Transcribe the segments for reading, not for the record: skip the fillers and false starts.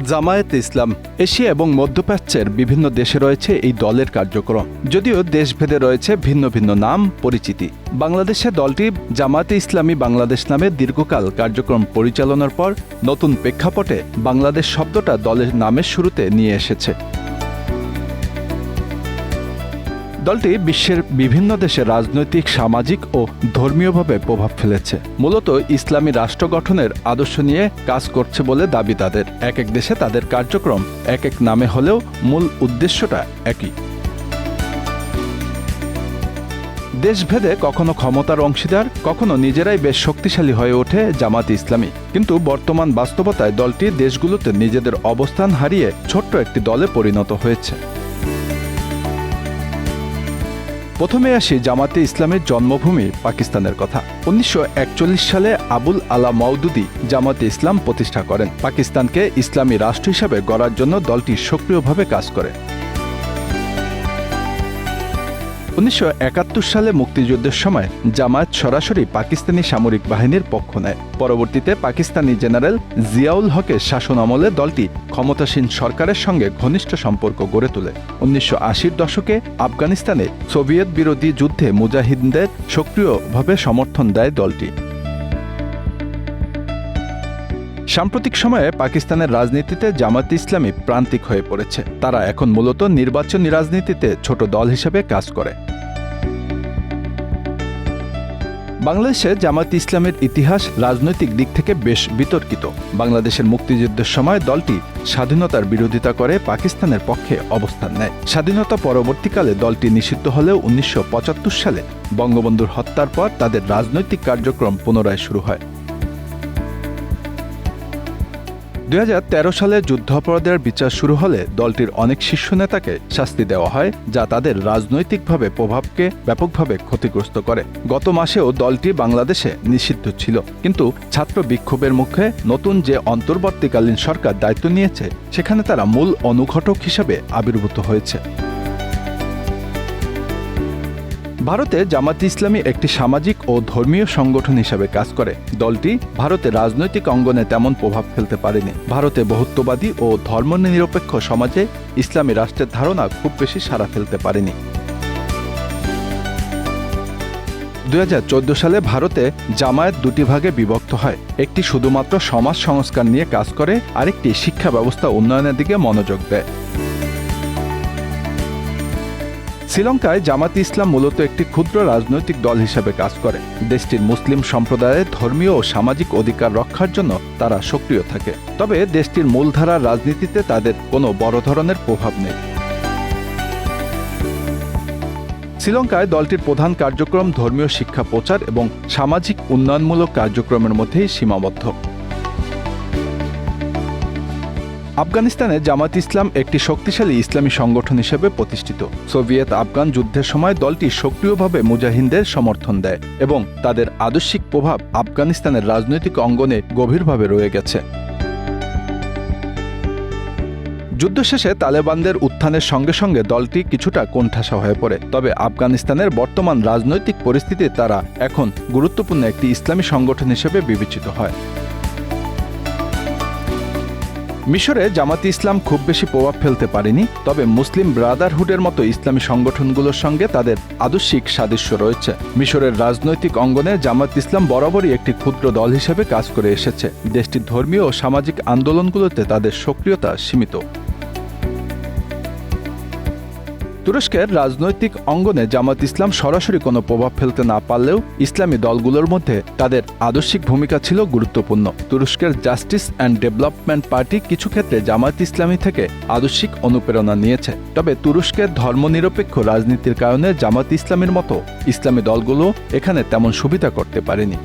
জামায়াতে ইসলাম Asia এবং মধ্যপ্রাচ্যের বিভিন্ন দেশে রয়েছে এই দলের কার্যক্রম। যদিও দেশভেদে রয়েছে ভিন্ন ভিন্ন নাম পরিচিতি। বাংলাদেশে দলটি জামায়াতে ইসলামী বাংলাদেশ নামে দীর্ঘকাল কার্যক্রম পরিচালনার পর নতুন প্রেক্ষাপটে বাংলাদেশ শব্দটা দলের নামের শুরুতে নিয়ে এসেছে। দলটি বিশ্বের বিভিন্ন দেশে রাজনৈতিক, সামাজিক ও ধর্মীয়ভাবে প্রভাব ফেলেছে। মূলত ইসলামী রাষ্ট্র গঠনের আদর্শ নিয়ে কাজ করছে বলে দাবি তাদের। এক এক দেশে তাদের কার্যক্রম এক এক নামে হলেও মূল উদ্দেশ্যটা একই। দেশভেদে কখনো ক্ষমতার অংশীদার, কখনো নিজেরাই বেশ শক্তিশালী হয়ে ওঠে জামায়াতে ইসলামী। কিন্তু বর্তমান বাস্তবতায় দলটি দেশগুলোতে নিজেদের অবস্থান হারিয়ে ছোট্ট একটি দলে পরিণত হয়েছে। প্রথমে আসি জামায়াতে ইসলামের জন্মভূমি পাকিস্তানের কথা। 1941 সালে আবুল আলা মওদুদি জামায়াতে ইসলাম প্রতিষ্ঠা করেন। পাকিস্তানকে ইসলামী রাষ্ট্র হিসাবে গড়ার জন্য দলটি সক্রিয়ভাবে কাজ করে। 1971 সালে মুক্তিযুদ্ধের সময় জামায়াত সরাসরি পাকিস্তানি সামরিক বাহিনীর পক্ষ নেয়। পরবর্তীতে পাকিস্তানি জেনারেল জিয়াউল হকের শাসন আমলে দলটি ক্ষমতাসীন সরকারের সঙ্গে ঘনিষ্ঠ সম্পর্ক গড়ে তোলে। 1980-র দশকে আফগানিস্তানে সোভিয়েত বিরোধী যুদ্ধে মুজাহিদদের সক্রিয়ভাবে সমর্থন দেয় দলটি। সাম্প্রতিক সময়ে পাকিস্তানের রাজনীতিতে জামায়াতে ইসলামী প্রান্তিক হয়ে পড়েছে। তারা এখন মূলত নির্বাচনী রাজনীতিতে ছোট দল হিসেবে কাজ করে। বাংলাদেশে জামায়াতে ইসলামের ইতিহাস রাজনৈতিক দিক থেকে বেশ বিতর্কিত। বাংলাদেশের মুক্তিযুদ্ধের সময় দলটি স্বাধীনতার বিরোধিতা করে পাকিস্তানের পক্ষে অবস্থান নেয়। স্বাধীনতা পরবর্তীকালে দলটি নিষিদ্ধ হলেও 1975 সালে বঙ্গবন্ধুর হত্যার পর তাদের রাজনৈতিক কার্যক্রম পুনরায় শুরু হয়। 2013 সালে যুদ্ধাপরাধের বিচার শুরু হলে দলটির অনেক শীর্ষ নেতাকে শাস্তি দেওয়া হয়, যা তাদের রাজনৈতিকভাবে প্রভাবকে ব্যাপকভাবে ক্ষতিগ্রস্ত করে। গত মাসেও দলটি বাংলাদেশে নিষিদ্ধ ছিল, কিন্তু ছাত্র বিক্ষোভের মুখে নতুন যে অন্তর্বর্তীকালীন সরকার দায়িত্ব নিয়েছে, সেখানে তারা মূল অনুঘটক হিসেবে আবির্ভূত হয়েছে। ভারতে জামায়াতে ইসলামী একটি সামাজিক ও ধর্মীয় সংগঠন হিসেবে কাজ করে। দলটি ভারতে রাজনৈতিক অঙ্গনে তেমন প্রভাব ফেলতে পারেনি। ভারতে বহুত্ববাদী ও ধর্মনিরপেক্ষ সমাজে ইসলামী রাষ্ট্রের ধারণা খুব বেশি সাড়া ফেলতে পারেনি। 2014 সালে ভারতে জামায়াত দুটি ভাগে বিভক্ত হয়। একটি শুধুমাত্র সমাজ সংস্কার নিয়ে কাজ করে, আরেকটি শিক্ষা ব্যবস্থা উন্নয়নের দিকে মনোযোগ দেয়। শ্রীলঙ্কায় জামায়াতে ইসলাম মূলত একটি ক্ষুদ্র রাজনৈতিক দল হিসেবে কাজ করে। দেশটির মুসলিম সম্প্রদায়ের ধর্মীয় ও সামাজিক অধিকার রক্ষার জন্য তারা সক্রিয় থাকে। তবে দেশটির মূলধারার রাজনীতিতে তাদের কোনো বড় ধরনের প্রভাব নেই। শ্রীলঙ্কায় দলটির প্রধান কার্যক্রম ধর্মীয় শিক্ষা প্রচার এবং সামাজিক উন্নয়নমূলক কার্যক্রমের মধ্যেই সীমাবদ্ধ। আফগানিস্তানে জামায়াতে ইসলাম একটি শক্তিশালী ইসলামী সংগঠন হিসেবে প্রতিষ্ঠিত। সোভিয়েত আফগান যুদ্ধের সময় দলটি সক্রিয়ভাবে মুজাহিদদের সমর্থন দেয় এবং তাদের আদর্শিক প্রভাব আফগানিস্তানের রাজনৈতিক অঙ্গনে গভীরভাবে রয়ে গেছে। যুদ্ধ শেষে তালেবানদের উত্থানের সঙ্গে সঙ্গে দলটি কিছুটা কোণঠাসা হয়ে পড়ে। তবে আফগানিস্তানের বর্তমান রাজনৈতিক পরিস্থিতিতে তারা এখন গুরুত্বপূর্ণ একটি ইসলামী সংগঠন হিসেবে বিবেচিত হয়। মিশরে জামায়াতে ইসলাম খুব বেশি প্রভাব ফেলতে পারেনি, তবে মুসলিম ব্রাদারহুডের মতো ইসলামী সংগঠনগুলোর সঙ্গে তাদের আদর্শিক সাদৃশ্য রয়েছে। মিশরের রাজনৈতিক অঙ্গনে জামায়াতে ইসলাম বরাবরই একটি ক্ষুদ্র দল হিসেবে কাজ করে এসেছে। দেশটির ধর্মীয় ও সামাজিক আন্দোলনগুলোতে তাদের সক্রিয়তা সীমিত। তুরস্কের রাজনৈতিক অঙ্গনে জামায়াতে ইসলাম সরাসরি কোনো প্রভাব ফেলতে না পারলেও ইসলামী দলগুলোর মধ্যে তাদের আদর্শিক ভূমিকা ছিল গুরুত্বপূর্ণ। তুরস্কের জাস্টিস অ্যান্ড ডেভেলপমেন্ট পার্টি কিছু ক্ষেত্রে জামায়াতে ইসলামী থেকে আদর্শিক অনুপ্রেরণা নিয়েছে। তবে তুরস্কের ধর্মনিরপেক্ষ রাজনীতির কারণে জামায়াতে ইসলামের মতো ইসলামী দলগুলো এখানে তেমন সুবিধা করতে পারেনি।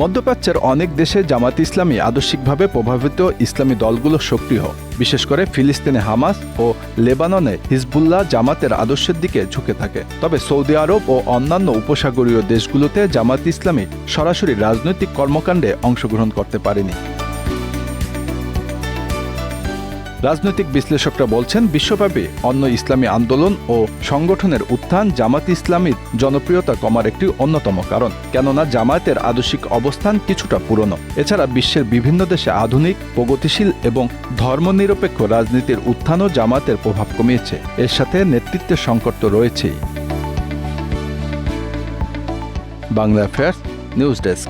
মধ্যপ্রাচ্যের অনেক দেশে জামায়াতে ইসলামী আদর্শিকভাবে প্রভাবিত ইসলামী দলগুলো সক্রিয়, বিশেষ করে ফিলিস্তিনে হামাস ও লেবাননে হিজবুল্লাহ জামাতের আদর্শের দিকে ঝুঁকে থাকে। তবে সৌদি আরব ও অন্যান্য উপসাগরীয় দেশগুলোতে জামায়াতে ইসলামী সরাসরি রাজনৈতিক কর্মকাণ্ডে অংশগ্রহণ করতে পারেনি। রাজনৈতিক বিশ্লেষকরা বলছেন, বিশ্বব্যাপী অন্য ইসলামী আন্দোলন ও সংগঠনের উত্থান জামাত ইসলামীর জনপ্রিয়তা কমার একটি অন্যতম কারণ। কেননা জামায়াতের আদর্শিক অবস্থান কিছুটা পুরনো। এছাড়া বিশ্বের বিভিন্ন দেশে আধুনিক, প্রগতিশীল এবং ধর্মনিরপেক্ষ রাজনীতির উত্থানও জামায়াতের প্রভাব কমিয়েছে। এর সাথে নেতৃত্বের সংকট তো রয়েছেই। Bangla affairs, news desk.